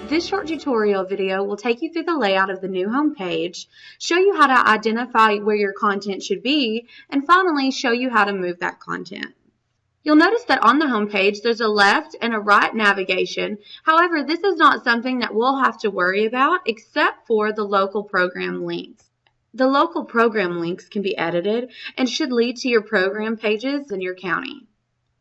This short tutorial video will take you through the layout of the new home page, show you how to identify where your content should be, and finally show you how to move that content. You'll notice that on the home page there's a left and a right navigation. However, this is not something that we'll have to worry about except for the local program links. The local program links can be edited and should lead to your program pages in your county.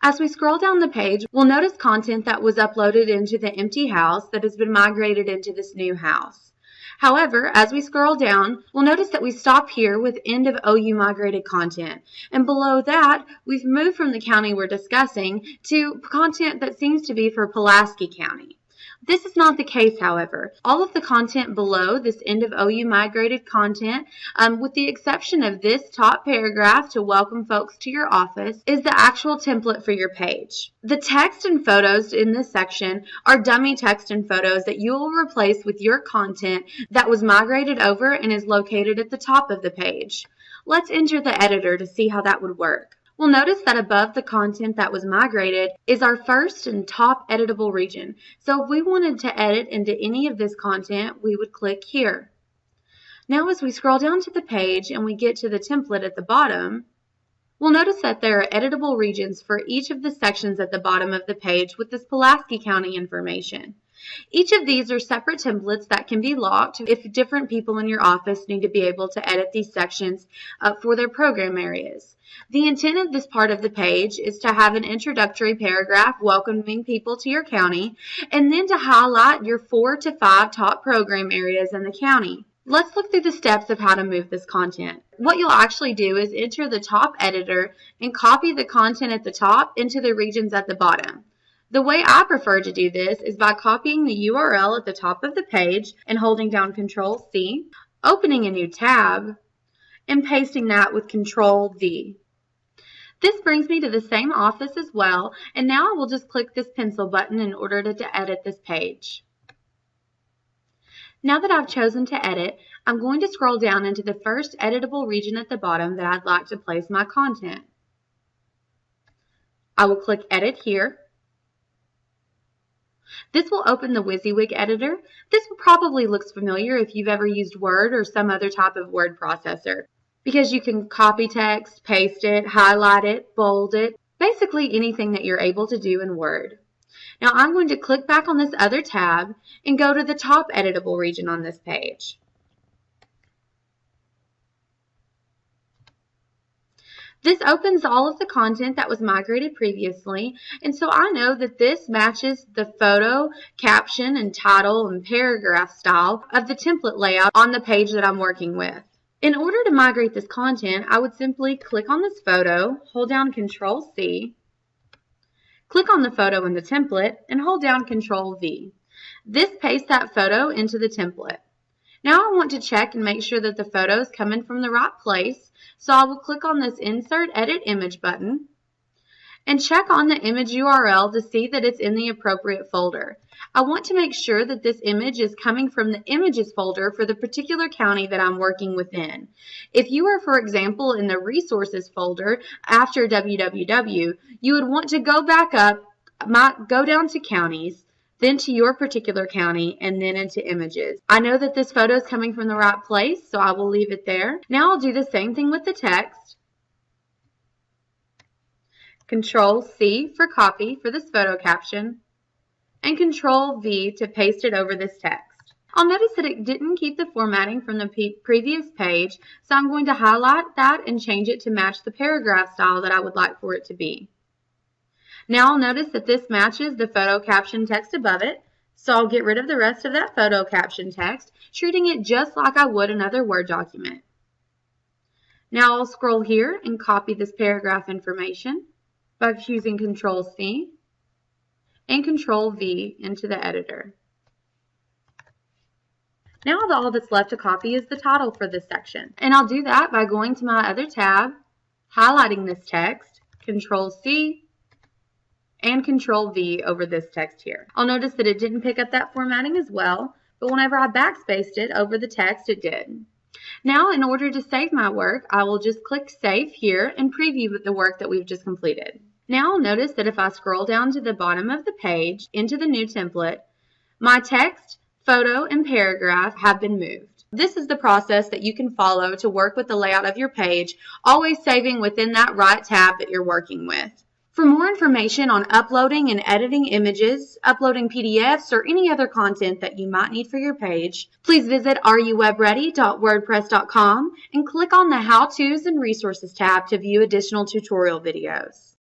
As we scroll down the page, we'll notice content that was uploaded into the empty house that has been migrated into this new house. However, as we scroll down, we'll notice that we stop here with end of OU migrated content. And below that, we've moved from the county we're discussing to content that seems to be for Pulaski County. This is not the case, however. All of the content below this end of OU migrated content, with the exception of this top paragraph to welcome folks to your office, is the actual template for your page. The text and photos in this section are dummy text and photos that you will replace with your content that was migrated over and is located at the top of the page. Let's enter the editor to see how that would work. We'll notice that above the content that was migrated is our first and top editable region. So if we wanted to edit into any of this content, we would click here. Now as we scroll down to the page and we get to the template at the bottom, we'll notice that there are editable regions for each of the sections at the bottom of the page with this Pulaski County information. Each of these are separate templates that can be locked if different people in your office need to be able to edit these sections for their program areas. The intent of this part of the page is to have an introductory paragraph welcoming people to your county and then to highlight your 4 to 5 top program areas in the county. Let's look through the steps of how to move this content. What you'll actually do is enter the top editor and copy the content at the top into the regions at the bottom. The way I prefer to do this is by copying the URL at the top of the page and holding down Control-C, opening a new tab, and pasting that with Control-V. This brings me to the same office as well, and now I will just click this pencil button in order to edit this page. Now that I've chosen to edit, I'm going to scroll down into the first editable region at the bottom that I'd like to place my content. I will click Edit here. This will open the WYSIWYG editor. This probably looks familiar if you've ever used Word or some other type of word processor, because you can copy text, paste it, highlight it, bold it, basically anything that you're able to do in Word. Now I'm going to click back on this other tab and go to the top editable region on this page. This opens all of the content that was migrated previously, and so I know that this matches the photo, caption, and title and paragraph style of the template layout on the page that I'm working with. In order to migrate this content, I would simply click on this photo, hold down Control-C, click on the photo in the template, and hold down Control-V. This pastes that photo into the template. Now I want to check and make sure that the photo is coming from the right place, so I will click on this Insert Edit Image button and check on the image URL to see that it's in the appropriate folder. I want to make sure that this image is coming from the Images folder for the particular county that I'm working within. If you are, for example, in the Resources folder after www, you would want to go back up, go down to Counties, then to your particular county, and then into Images. I know that this photo is coming from the right place, so I will leave it there. Now I'll do the same thing with the text. Control-C for copy for this photo caption, and Control-V to paste it over this text. I'll notice that it didn't keep the formatting from the previous page, so I'm going to highlight that and change it to match the paragraph style that I would like for it to be. Now I'll notice that this matches the photo caption text above it, so I'll get rid of the rest of that photo caption text, treating it just like I would another Word document. Now I'll scroll here and copy this paragraph information by using Control-C and Control-V into the editor. Now all that's left to copy is the title for this section, and I'll do that by going to my other tab, highlighting this text, Control-C, and Control-V over this text here. I'll notice that it didn't pick up that formatting as well, but whenever I backspaced it over the text, it did. Now, in order to save my work, I will just click Save here and preview the work that we've just completed. Now I'll notice that if I scroll down to the bottom of the page into the new template, My text, photo, and paragraph have been moved. This is the process that you can follow to work with the layout of your page, always saving within that right tab that you're working with. For more information on uploading and editing images, uploading PDFs, or any other content that you might need for your page, please visit areyouwebready.wordpress.com and click on the How To's and Resources tab to view additional tutorial videos.